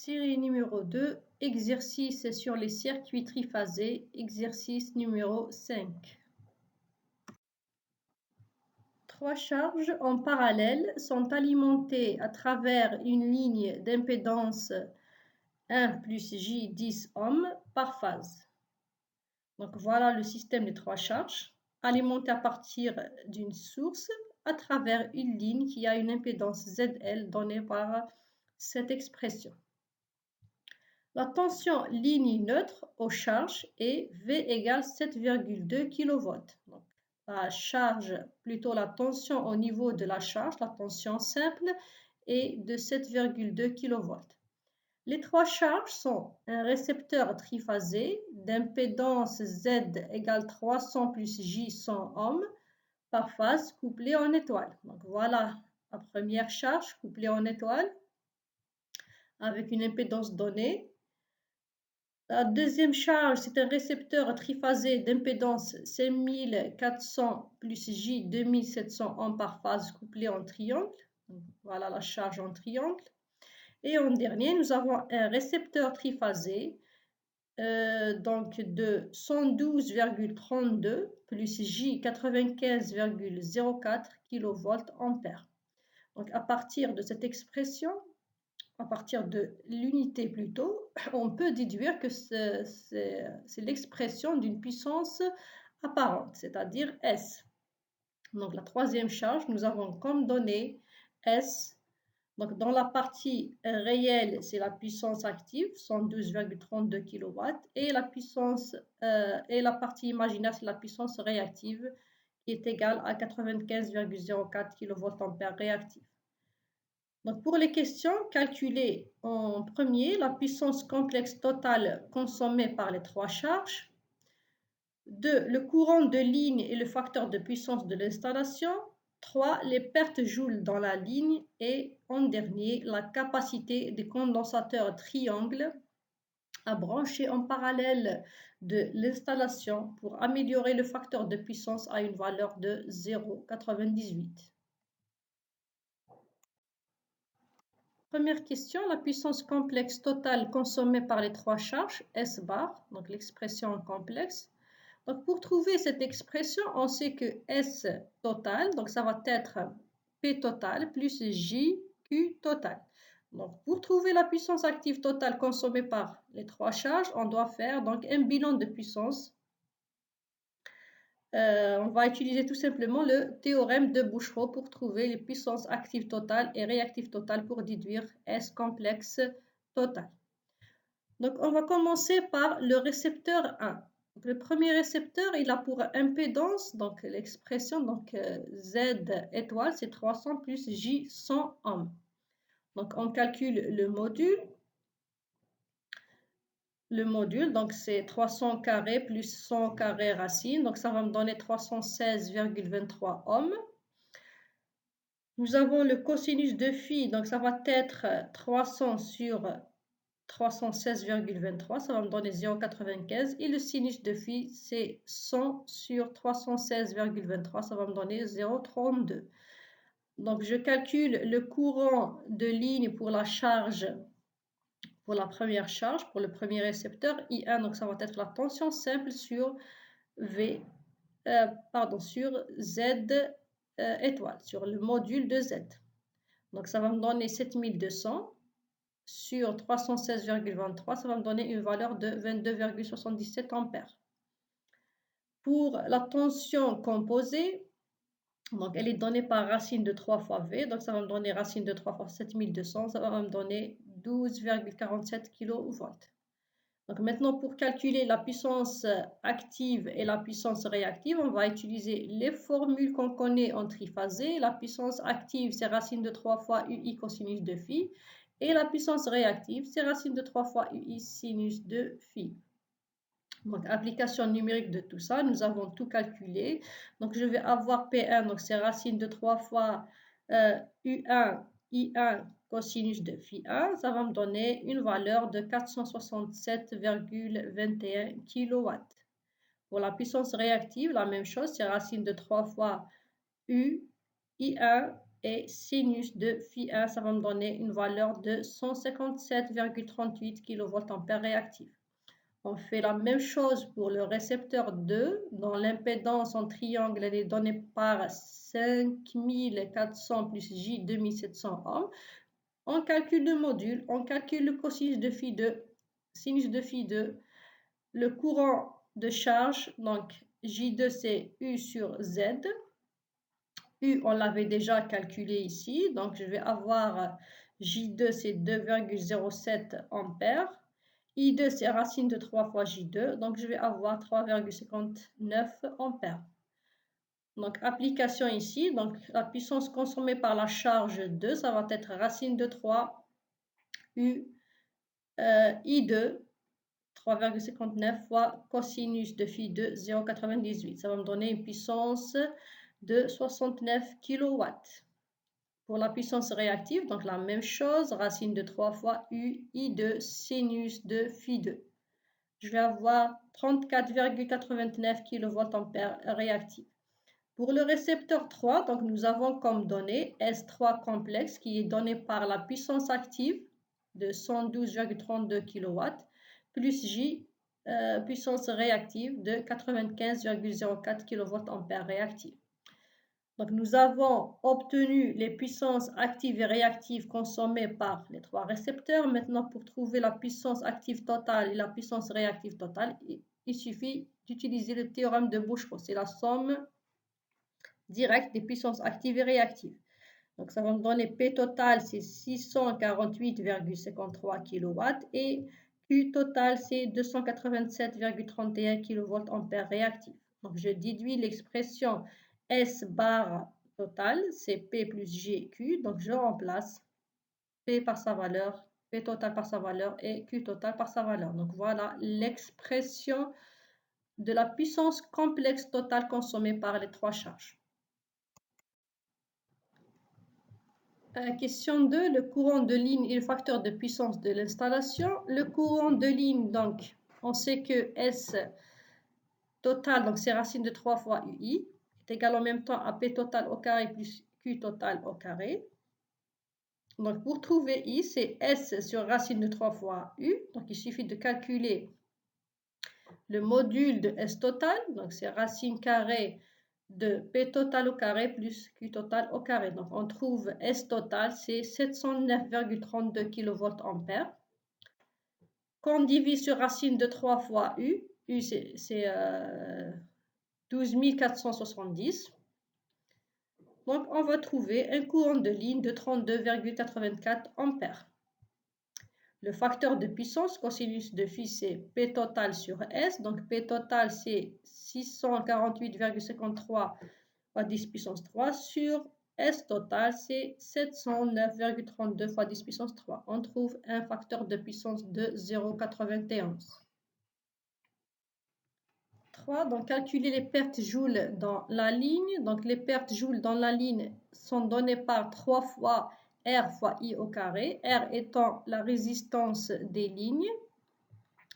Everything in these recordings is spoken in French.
Série numéro 2, exercice sur les circuits triphasés, exercice numéro 5. Trois charges en parallèle sont alimentées à travers une ligne d'impédance 1 plus J 10 ohms par phase. Donc voilà le système des trois charges, alimenté à partir d'une source à travers une ligne qui a une impédance ZL donnée par cette expression. La tension ligne neutre aux charges est V égale 7,2 kV. Donc, la charge, plutôt la tension au niveau de la charge, la tension simple, est de 7,2 kV. Les trois charges sont un récepteur triphasé d'impédance Z égale 300 plus J 100 ohms par phase couplée en étoile. Donc voilà la première charge couplée en étoile avec une impédance donnée. La deuxième charge, c'est un récepteur triphasé d'impédance 5400 plus J 2700 ohms par phase couplée en triangle. Donc, voilà la charge en triangle. Et en dernier, nous avons un récepteur triphasé donc de 112,32 plus J 95,04 kVA. Donc à partir de cette expression, à partir de l'unité plutôt, on peut déduire que c'est l'expression d'une puissance apparente, c'est-à-dire S. Donc la troisième charge, nous avons comme donnée S. Donc dans la partie réelle, c'est la puissance active, 112,32 kW, et la partie imaginaire, c'est la puissance réactive, qui est égale à 95,04 kVA réactif. Donc pour les questions, calculez en premier la puissance complexe totale consommée par les trois charges. 2. Le courant de ligne et le facteur de puissance de l'installation. 3. Les pertes joules dans la ligne. Et en dernier, la capacité des condensateurs triangle à brancher en parallèle de l'installation pour améliorer le facteur de puissance à une valeur de 0,98. Première question, la puissance complexe totale consommée par les trois charges, S bar, donc l'expression complexe. Donc pour trouver cette expression, on sait que S total, donc ça va être P total plus J Q total. Donc pour trouver la puissance active totale consommée par les trois charges, on doit faire donc un bilan de puissance. On va utiliser tout simplement le théorème de Bouchereau pour trouver les puissances actives totales et réactives totales pour déduire S complexe total. Donc on va commencer par le récepteur 1. Donc, le premier récepteur, il a pour impédance, donc l'expression Z étoile, c'est 300 plus J 100 ohms. Donc on calcule le module. Le module, donc c'est 300 carré plus 100 carré racine, donc ça va me donner 316,23 ohms. Nous avons le cosinus de phi, donc ça va être 300 sur 316,23, ça va me donner 0,95. Et le sinus de phi, c'est 100 sur 316,23, ça va me donner 0,32. Donc je calcule le courant de ligne pour la charge. Pour la première charge, pour le premier récepteur, I1, donc ça va être la tension simple sur sur Z étoile, sur le module de Z. Donc ça va me donner 7200 sur 316,23, ça va me donner une valeur de 22,77 ampères. Pour la tension composée, donc elle est donnée par racine de 3 fois V, donc ça va me donner racine de 3 fois 7200, ça va me donner 12,47 kV. Donc maintenant, pour calculer la puissance active et la puissance réactive, on va utiliser les formules qu'on connaît en triphasé. La puissance active, c'est racine de 3 fois UI cosinus de phi. Et la puissance réactive, c'est racine de 3 fois UI sinus de phi. Donc, application numérique de tout ça, nous avons tout calculé. Donc, je vais avoir P1, donc c'est racine de 3 fois U1, I1 cosinus de phi 1. Ça va me donner une valeur de 467,21 kW. Pour la puissance réactive, la même chose, c'est racine de 3 fois U, I1 et sinus de phi1, ça va me donner une valeur de 157,38 kVA réactif. On fait la même chose pour le récepteur 2, dont l'impédance en triangle elle est donnée par 5400 plus J 2700 ohms. On calcule le module, on calcule le cosinus de phi2, sinus de phi2, le courant de charge, donc J2 c'est U sur Z. U, on l'avait déjà calculé ici, donc je vais avoir J2 c'est 2,07 ampères. I2 c'est racine de 3 fois J2, donc je vais avoir 3,59 ampères. Donc application ici, donc la puissance consommée par la charge 2, ça va être racine de 3 U I2 3,59 fois cosinus de phi2 0,98. Ça va me donner une puissance de 69 kW. Pour la puissance réactive, donc la même chose, racine de 3 fois U I2 sinus de phi2. Je vais avoir 34,89 kVA réactif. Pour le récepteur 3, donc nous avons comme donnée S3 complexe qui est donné par la puissance active de 112,32 kW plus J puissance réactive de 95,04 kVA réactif. Donc nous avons obtenu les puissances actives et réactives consommées par les trois récepteurs. Maintenant, pour trouver la puissance active totale et la puissance réactive totale, il suffit d'utiliser le théorème de Bouchereau. C'est la somme directe des puissances actives et réactives. Donc ça va me donner P total, c'est 648,53 kW et Q total, c'est 287,31 kVA réactif. Donc je déduis l'expression S bar total, c'est P plus GQ. Donc je remplace P par sa valeur, P total par sa valeur et Q total par sa valeur. Donc voilà l'expression de la puissance complexe totale consommée par les trois charges. Question 2, le courant de ligne et le facteur de puissance de l'installation. Le courant de ligne, donc, on sait que S total, donc c'est racine de 3 fois UI, est égal en même temps à P total au carré plus Q total au carré. Donc pour trouver I, c'est S sur racine de 3 fois U. Donc il suffit de calculer le module de S total, donc c'est racine carrée de P total au carré plus Q total au carré. Donc on trouve S total, c'est 709,32 kVA. Qu'on divise sur racine de 3 fois U, U c'est 12 470. Donc on va trouver un courant de ligne de 32,84 ampères. Le facteur de puissance, cosinus de phi, c'est P total sur S. Donc P total, c'est 648,53 fois 10 puissance 3 sur S total, c'est 709,32 fois 10 puissance 3. On trouve un facteur de puissance de 0,91. 3. Donc calculer les pertes joules dans la ligne. Donc les pertes joules dans la ligne sont données par 3 fois R fois I au carré, R étant la résistance des lignes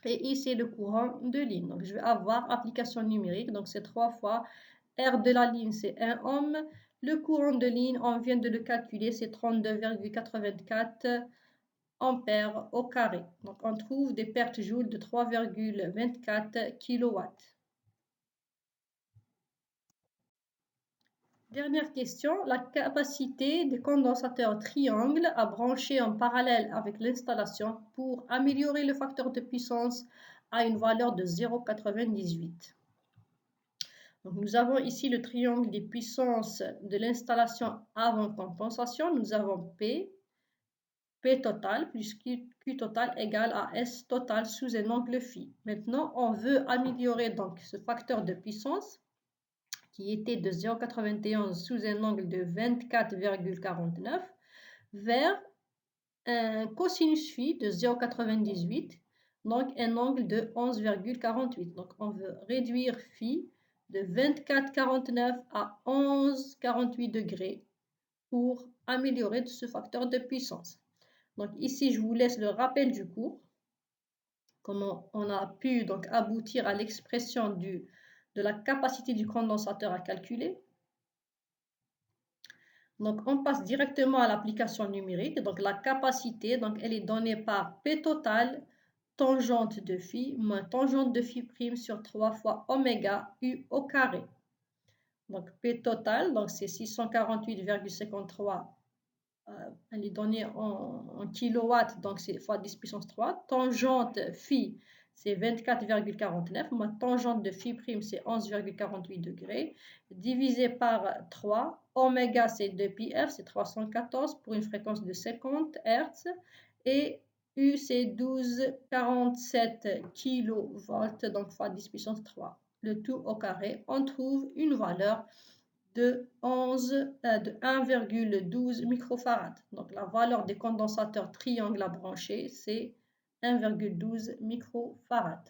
et I c'est le courant de ligne. Donc je vais avoir application numérique, donc c'est 3 fois R de la ligne c'est 1 ohm, le courant de ligne on vient de le calculer c'est 32,84 ampères au carré. Donc on trouve des pertes joules de 3,24 kW. Dernière question, la capacité des condensateurs triangle à brancher en parallèle avec l'installation pour améliorer le facteur de puissance à une valeur de 0,98. Donc nous avons ici le triangle des puissances de l'installation avant compensation. Nous avons P total plus Q total égale à S total sous un angle phi. Maintenant, on veut améliorer donc ce facteur de puissance qui était de 0,91 sous un angle de 24,49 vers un cosinus phi de 0,98, donc un angle de 11,48. Donc on veut réduire phi de 24,49 à 11,48 degrés pour améliorer ce facteur de puissance. Donc ici, je vous laisse le rappel du cours, comment on a pu donc aboutir à l'expression de la capacité du condensateur à calculer. Donc, on passe directement à l'application numérique. Donc, la capacité, donc, elle est donnée par P total, tangente de phi, moins tangente de phi prime sur 3 fois oméga u au carré. Donc, P total, donc c'est 648,53. Elle est donnée en kilowatts, donc c'est fois 10 puissance 3. Tangente phi, c'est 24,49. Moins tangente de phi prime, c'est 11,48 degrés. Divisé par 3. Oméga, c'est 2 pi f, c'est 314 pour une fréquence de 50 Hz. Et U, c'est 12,47 kV, donc fois 10 puissance 3. Le tout au carré, on trouve une valeur de 1,12 microfarad. Donc la valeur des condensateurs triangles à brancher, c'est 1,12 microfarad.